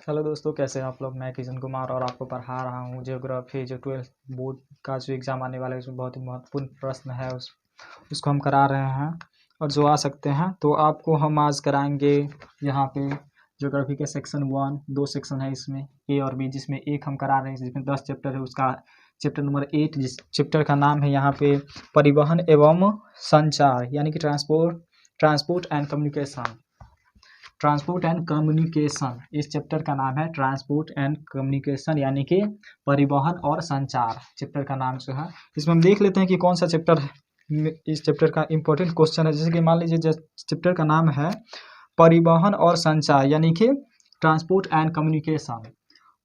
Hello दोस्तों, कैसे हैं आप लोग। मैं किशन कुमार और आपको पढ़ा रहा हूँ ज्योग्राफी। जो 12th बोर्ड का जो एग्ज़ाम आने वाला है उसमें बहुत ही महत्वपूर्ण प्रश्न है उसको हम करा रहे हैं और जो आ सकते हैं। तो आपको हम आज कराएंगे यहाँ पे ज्योग्राफी के सेक्शन 1। 2 सेक्शन है इसमें, ए और बी, जिसमें एक हम करा रहे हैं जिसमें 10 चैप्टर है। उसका चैप्टर नंबर 8, जिस चैप्टर का नाम है यहाँ पे परिवहन एवं संचार, यानी कि transport and communication. Transport and communication, इस चैप्टर का नाम है ट्रांसपोर्ट एंड कम्युनिकेशन, यानी कि परिवहन और संचार चैप्टर का नाम जो है। इसमें हम देख लेते हैं कि कौन सा चैप्टर है। इस चैप्टर का इंपॉर्टेंट क्वेश्चन है, जैसे कि मान लीजिए चैप्टर का नाम है परिवहन और संचार, यानी कि ट्रांसपोर्ट एंड कम्युनिकेशन।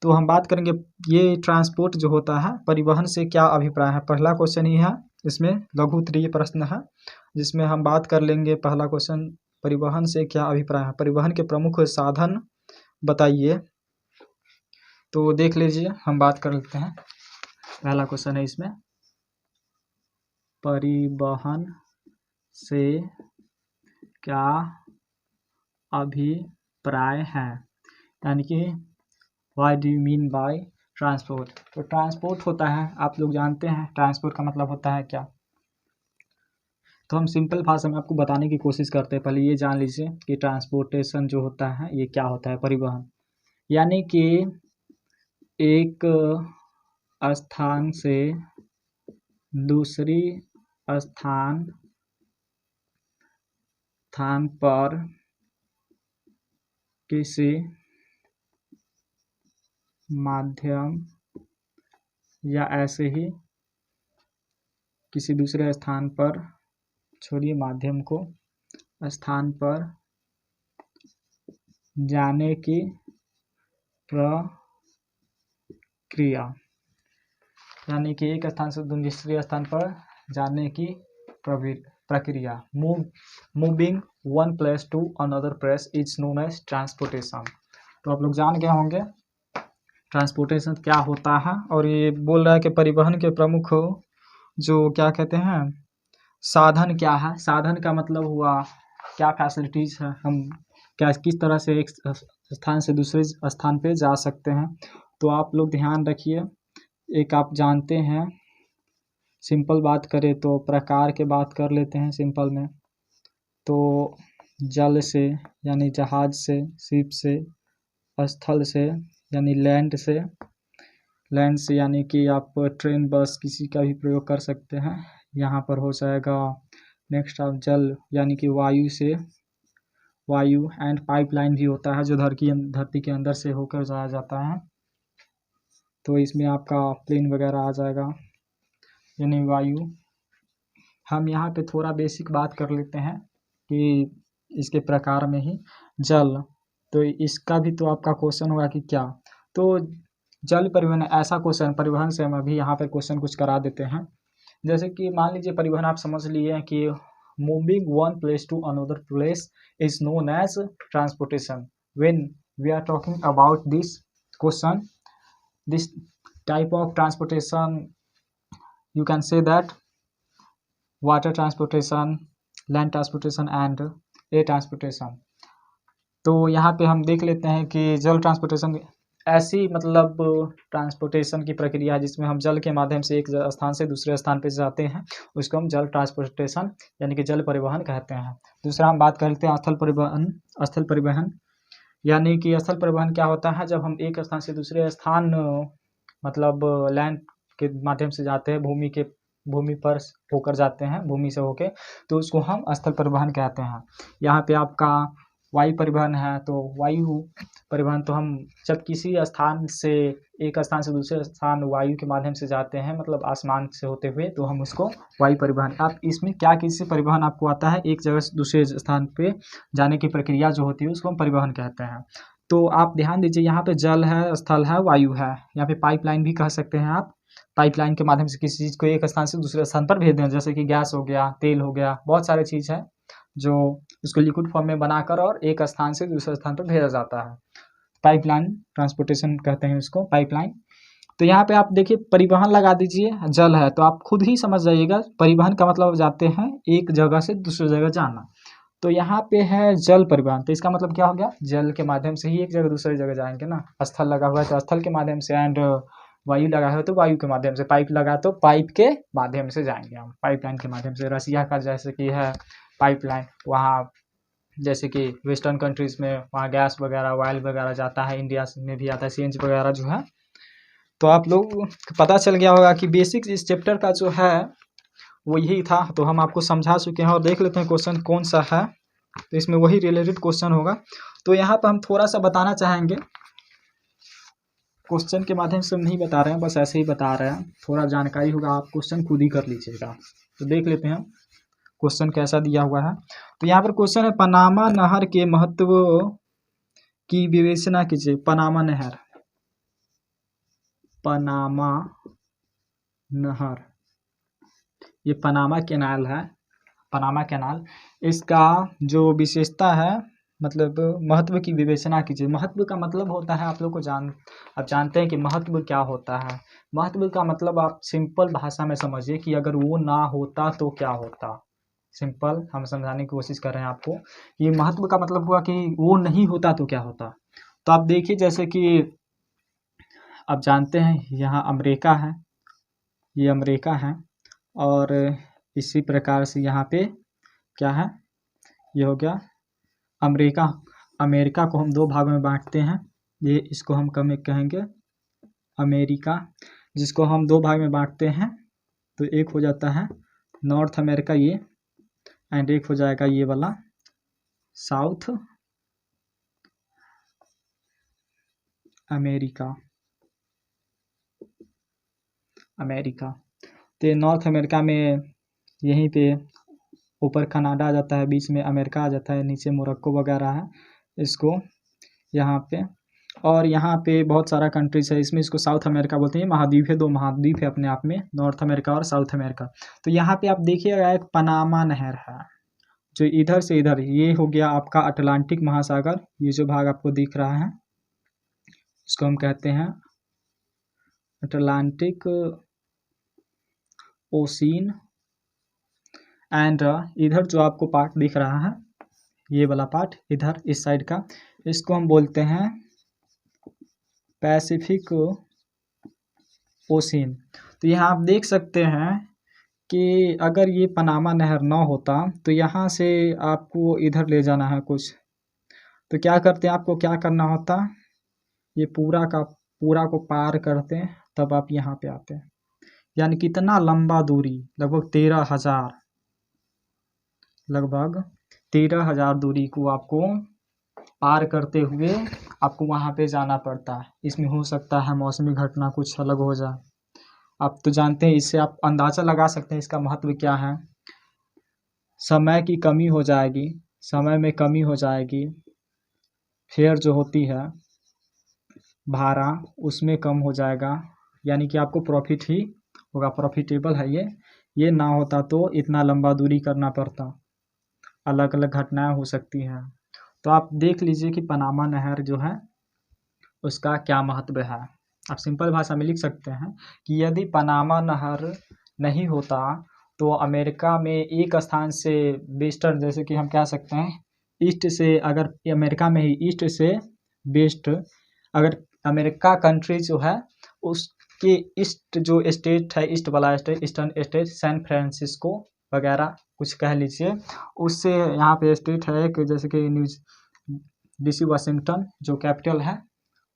तो हम बात करेंगे ये ट्रांसपोर्ट जो होता है, परिवहन से क्या अभिप्राय है। पहला क्वेश्चन ही है, इसमें लघु उत्तरीय प्रश्न है, जिसमें हम बात कर लेंगे। पहला क्वेश्चन, परिवहन से क्या अभिप्राय है, परिवहन के प्रमुख साधन बताइए। तो देख लीजिए, हम बात कर लेते हैं। पहला क्वेश्चन है इसमें, परिवहन से क्या अभिप्राय है, यानी कि what do you mean by transport. तो ट्रांसपोर्ट होता है, आप लोग जानते हैं ट्रांसपोर्ट का मतलब होता है क्या। तो हम सिंपल भाषा में आपको बताने की कोशिश करते हैं। पहले ये जान लीजिए कि ट्रांसपोर्टेशन जो होता है ये क्या होता है। परिवहन यानी कि एक स्थान से दूसरी स्थान पर किसी माध्यम या ऐसे ही किसी दूसरे स्थान पर, छोड़िए माध्यम को, स्थान पर जाने की प्रक्रिया, यानी कि एक स्थान से दूसरे स्थान पर जाने की प्रक्रिया। Moving one place to another place is known as transportation. तो आप लोग जान गए होंगे ट्रांसपोर्टेशन क्या होता है। और ये बोल रहा है कि परिवहन के प्रमुख जो क्या कहते हैं साधन क्या है। साधन का मतलब हुआ क्या फैसिलिटीज़ है, हम क्या किस तरह से एक स्थान से दूसरे स्थान पे जा सकते हैं। तो आप लोग ध्यान रखिए, एक आप जानते हैं, सिंपल बात करें तो प्रकार के बात कर लेते हैं सिंपल में। तो जल से यानी जहाज से, शिप से, स्थल से यानी लैंड से यानी कि आप ट्रेन बस किसी का भी प्रयोग कर सकते हैं, यहाँ पर हो जाएगा। नेक्स्ट आप जल यानी कि वायु से, वायु एंड पाइपलाइन भी होता है जो धरती के अंदर से होकर जाया जाता है। तो इसमें आपका प्लेन वगैरह आ जाएगा, यानी वायु। हम यहाँ पे थोड़ा बेसिक बात कर लेते हैं कि इसके प्रकार में ही जल, तो इसका भी तो आपका क्वेश्चन होगा कि क्या। तो जल परिवहन, ऐसा क्वेश्चन परिवहन से हम अभी यहाँ पे क्वेश्चन कुछ करा देते हैं। जैसे कि मान लीजिए परिवहन आप समझ लिए कि moving one place to another place is known as transportation. When we are talking about this question, this type of transportation, you can say that water transportation, land transportation and air transportation। तो यहाँ पे हम देख लेते हैं कि जल transportation ऐसी मतलब ट्रांसपोर्टेशन की प्रक्रिया जिसमें हम जल के माध्यम से एक स्थान से दूसरे स्थान पे जाते हैं, उसको हम जल ट्रांसपोर्टेशन यानी कि जल परिवहन कहते हैं। दूसरा हम बात करते हैं स्थल परिवहन। स्थल परिवहन यानी कि स्थल परिवहन क्या होता है, जब हम एक स्थान से दूसरे स्थान मतलब लैंड के माध्यम से जाते हैं, भूमि पर होकर जाते हैं, भूमि से होके, तो उसको हम स्थल परिवहन कहते हैं। यहाँ पे आपका वायु परिवहन है, तो वायु परिवहन तो हम जब किसी स्थान से एक स्थान से दूसरे स्थान वायु के माध्यम से जाते हैं, मतलब आसमान से होते हुए, तो हम उसको वायु परिवहन। आप इसमें क्या किसी परिवहन आपको आता है, एक जगह से दूसरे स्थान पे जाने की प्रक्रिया जो होती है उसको हम परिवहन कहते हैं। तो आप ध्यान दीजिए, यहाँ पे जल है, स्थल है, वायु है, यहाँ पे पाइपलाइन भी कह सकते हैं आप। पाइपलाइन के माध्यम से किसी चीज़ को एक स्थान से दूसरे स्थान पर भेज दें, जैसे कि गैस हो गया, तेल हो गया, बहुत सारे चीज़ है जो उसको लिक्विड फॉर्म में बनाकर और एक स्थान से दूसरे स्थान पर भेजा जाता है। पाइपलाइन ट्रांसपोर्टेशन कहते हैं उसको, पाइपलाइन। तो यहाँ पे आप देखिए परिवहन लगा दीजिए, जल है, तो आप खुद ही समझ जाइएगा परिवहन का मतलब जाते हैं एक जगह से दूसरी जगह जाना। तो यहाँ पे है जल परिवहन, तो इसका मतलब क्या हो गया, जल के माध्यम से ही एक जगह दूसरी जगह जाएंगे ना। स्थल लगा हुआ है तो स्थल के माध्यम से, एंड वायु लगा है तो वायु के माध्यम से, पाइप लगा तो पाइप के माध्यम से जाएंगे हम, पाइपलाइन के माध्यम से। रसिया का जैसे कि है पाइपलाइन, वहाँ जैसे कि वेस्टर्न कंट्रीज़ में वहाँ गैस वगैरह ऑयल वगैरह जाता है, इंडिया में भी आता है सीएनजी वगैरह जो है। तो आप लोग पता चल गया होगा कि बेसिक इस चैप्टर का जो है वो यही था, तो हम आपको समझा चुके हैं। और देख लेते हैं क्वेश्चन कौन सा है, तो इसमें वही रिलेटेड क्वेश्चन होगा। तो यहाँ पर हम थोड़ा सा बताना चाहेंगे, क्वेश्चन के माध्यम से हम नहीं बता रहे हैं, बस ऐसे ही बता रहे हैं, थोड़ा जानकारी होगा, आप क्वेश्चन खुद ही कर लीजिएगा। तो देख लेते हैं क्वेश्चन कैसा दिया हुआ है। तो यहाँ पर क्वेश्चन है, पनामा नहर के महत्व की विवेचना कीजिए। पनामा नहर, पनामा नहर, ये पनामा कैनाल है, पनामा कैनाल, इसका जो विशेषता है, मतलब महत्व की विवेचना कीजिए। महत्व का मतलब होता है, आप लोग को आप जानते हैं कि महत्व क्या होता है। महत्व का मतलब आप सिंपल भाषा में समझिए कि अगर वो ना होता तो क्या होता। सिंपल हम समझाने की कोशिश कर रहे हैं आपको। ये महत्व का मतलब हुआ कि वो नहीं होता तो क्या होता। तो आप देखिए जैसे कि आप जानते हैं यहाँ अमेरिका है, ये अमेरिका है, और इसी प्रकार से यहाँ पे क्या है, ये हो गया अमेरिका। अमेरिका को हम दो भागों में बांटते हैं, ये इसको हम कहेंगे अमेरिका, जिसको हम दो भाग में बांटते हैं। तो एक हो जाता है नॉर्थ अमेरिका ये, एंड एक हो जाएगा ये वाला साउथ अमेरिका, अमेरिका। तो नॉर्थ अमेरिका में यहीं पे ऊपर कनाडा आ जाता है, बीच में अमेरिका आ जाता है, नीचे मोरक्को वगैरह है इसको यहाँ पे। और यहाँ पे बहुत सारा कंट्रीज है, इसमें इसको साउथ अमेरिका बोलते हैं। महाद्वीप है, दो महाद्वीप है अपने आप में, नॉर्थ अमेरिका और साउथ अमेरिका। तो यहाँ पे आप देखिएगा एक पनामा नहर है, जो इधर से इधर, ये हो गया आपका अटलांटिक महासागर। ये जो भाग आपको दिख रहा है इसको हम कहते हैं अटलांटिक ओशियन। एंड इधर जो आपको पार्ट दिख रहा है, ये वाला पार्ट इधर इस साइड का, इसको हम बोलते हैं पैसिफिक ओशियन। तो यहाँ आप देख सकते हैं कि अगर ये पनामा नहर ना होता तो यहाँ से आपको इधर ले जाना है कुछ, तो क्या करते हैं, आपको क्या करना होता, ये पूरा का पूरा को पार करते हैं तब आप यहाँ पे आते हैं। यानी कितना लंबा दूरी, लगभग 13,000 दूरी को आपको पार करते हुए आपको वहाँ पे जाना पड़ता है। इसमें हो सकता है मौसमी घटना कुछ अलग हो जाए, आप तो जानते हैं। इससे आप अंदाज़ा लगा सकते हैं इसका महत्व क्या है। समय की कमी हो जाएगी, समय में कमी हो जाएगी, फेयर जो होती है भाड़ा उसमें कम हो जाएगा, यानी कि आपको प्रॉफिट ही होगा, प्रॉफिटेबल है ये ना होता तो इतना लंबा दूरी करना पड़ता, अलग अलग घटनाएं हो सकती हैं। तो आप देख लीजिए कि पनामा नहर जो है उसका क्या महत्व है। आप सिंपल भाषा में लिख सकते हैं कि यदि पनामा नहर नहीं होता तो अमेरिका में एक स्थान से वेस्टर्न, जैसे कि हम कह सकते हैं ईस्ट से, अगर अमेरिका में ही ईस्ट से वेस्ट, अगर अमेरिका कंट्री जो है उसके ईस्ट जो स्टेट है, ईस्ट वाला state, eastern state, San Francisco वगैरह कुछ कह लीजिए, उससे यहाँ पे स्टेट है एक, जैसे कि DC वाशिंगटन जो कैपिटल है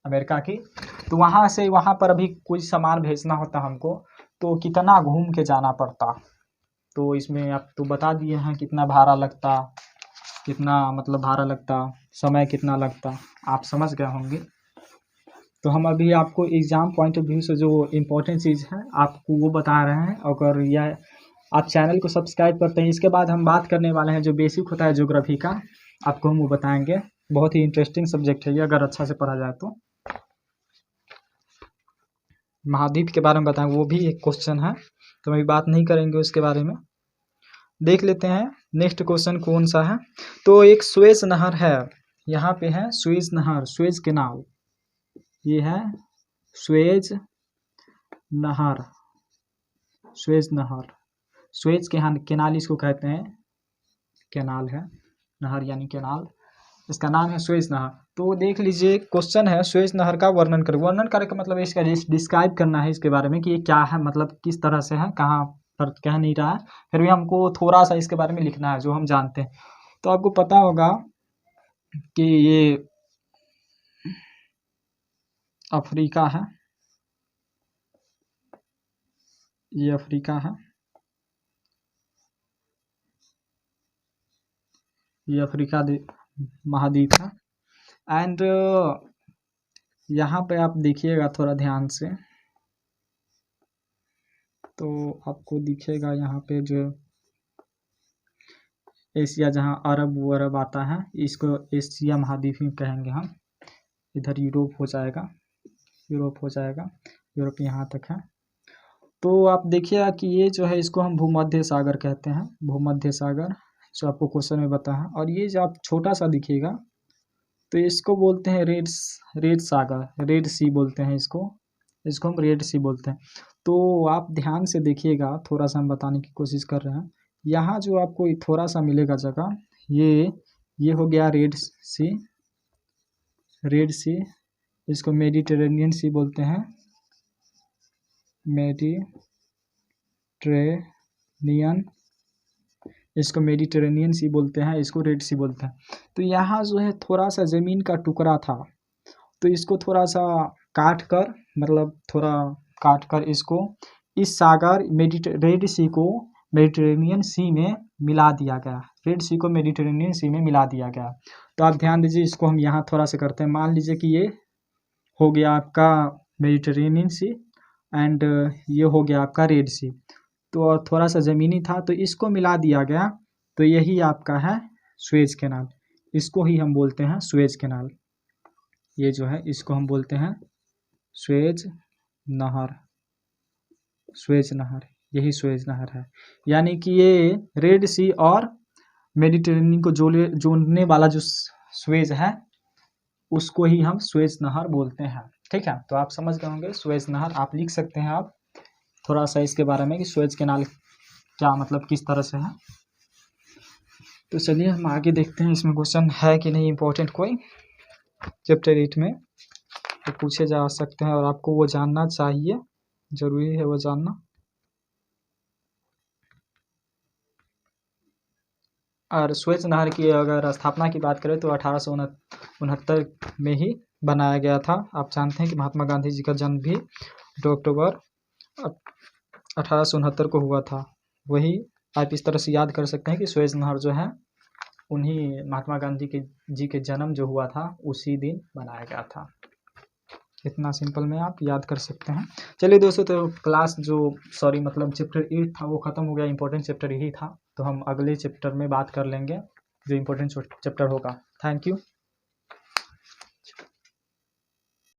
अमेरिका की। तो वहाँ से वहाँ पर अभी कुछ सामान भेजना होता हमको तो कितना घूम के जाना पड़ता। तो इसमें आप तो बता दिए हैं कितना भाड़ा लगता, कितना मतलब भाड़ा लगता, समय कितना लगता, आप समझ गए होंगे। तो हम अभी आपको एग्ज़ाम पॉइंट ऑफ व्यू से जो इम्पोर्टेंट चीज़ है आपको वो बता रहे हैं। अगर यह आप चैनल को सब्सक्राइब करते हैं, इसके बाद हम बात करने वाले हैं जो बेसिक होता है ज्योग्राफी का, आपको हम वो बताएंगे। बहुत ही इंटरेस्टिंग सब्जेक्ट है ये, अगर अच्छा से पढ़ा जाए तो। महाद्वीप के बारे में बताएं, वो भी एक क्वेश्चन है, तो अभी बात नहीं करेंगे उसके बारे में। देख लेते हैं नेक्स्ट क्वेश्चन कौन सा है। तो एक सुएज नहर है, यहाँ पे है सुएज नहर, सुएज कैनाल, ये है सुएज नहर, सुएज नहर, सुएज कैनाल इसको कहते हैं, कैनाल है। नहर यानी कैनाल, इसका नाम है सुएज नहर। तो देख लीजिए क्वेश्चन है सुएज नहर का वर्णन करें। वर्णन करे का मतलब इसका डिस्क्राइब करना है इसके बारे में कि ये क्या है, मतलब किस तरह से है, कहाँ पर कह नहीं रहा है, फिर भी हमको थोड़ा सा इसके बारे में लिखना है जो हम जानते हैं। तो आपको पता होगा कि ये अफ्रीका है, ये अफ्रीका है, ये अफ्रीका महाद्वीप है। एंड यहाँ पे आप देखिएगा थोड़ा ध्यान से, तो आपको दिखेगा यहाँ पे जो एशिया, जहाँ अरब आता है, इसको एशिया महाद्वीप ही कहेंगे हम। इधर यूरोप हो जाएगा, यूरोप यहाँ तक है। तो आप देखिएगा कि ये जो है इसको हम भूमध्य सागर कहते हैं, भूमध्य सागर, जो आपको क्वेश्चन में बता है। और ये जो आप छोटा सा दिखेगा तो इसको बोलते हैं रेड सागर, रेड सी बोलते हैं इसको हम रेड सी बोलते हैं। तो आप ध्यान से देखिएगा, थोड़ा सा हम बताने की कोशिश कर रहे हैं। यहाँ जो आपको थोड़ा सा मिलेगा जगह, ये हो गया रेड सी, इसको मेडिटेरेनियन सी बोलते हैं, इसको मेडिटेरेनियन सी बोलते हैं, इसको रेड सी बोलते हैं। तो यहाँ जो है थोड़ा सा ज़मीन का टुकड़ा था, तो इसको थोड़ा सा काट कर इसको इस सागर रेड सी को मेडिटेरेनियन सी में मिला दिया गया, रेड सी को मेडिटेरेनियन सी में मिला दिया गया। तो आप ध्यान दीजिए, इसको हम यहाँ थोड़ा सा करते हैं। मान लीजिए कि ये हो गया आपका मेडिटेरेनियन सी एंड ये हो गया आपका रेड सी, तो थोड़ा सा ज़मीनी था तो इसको मिला दिया गया, तो यही आपका है सुएज कैनाल। इसको ही हम बोलते हैं सुएज कैनाल। ये जो है इसको हम बोलते हैं सुएज नहर, यही सुएज नहर है। यानी कि ये रेड सी और मेडिटेरेनियन को जोड़ने वाला जो सुएज है उसको ही हम सुएज नहर बोलते हैं। ठीक है, तो आप समझ गए होंगे सुएज नहर। आप लिख सकते हैं आप थोड़ा सा इसके बारे में कि सुएज कैनाल क्या मतलब किस तरह से है। तो चलिए हम आगे देखते हैं, इसमें क्वेश्चन है कि नहीं इम्पोर्टेंट कोई चैप्टर 8 में, तो पूछे जा सकते हैं और आपको वो जानना चाहिए, ज़रूरी है वो जानना। और सुएज नहर की अगर स्थापना की बात करें तो 1869 में ही बनाया गया था। आप जानते हैं कि महात्मा गांधी जी का जन्म भी 2 अक्टूबर 1869 को हुआ था। वही आप इस तरह से याद कर सकते हैं कि सुएज नहर जो है उन्हीं महात्मा गांधी जी के जन्म जो हुआ था उसी दिन बनाया गया था। इतना सिंपल में आप याद कर सकते हैं। चलिए दोस्तों, तो चैप्टर 8 था वो ख़त्म हो गया। इंपॉर्टेंट चैप्टर यही था, तो हम अगले चैप्टर में बात कर लेंगे जो इम्पोर्टेंट चैप्टर होगा। Thank you.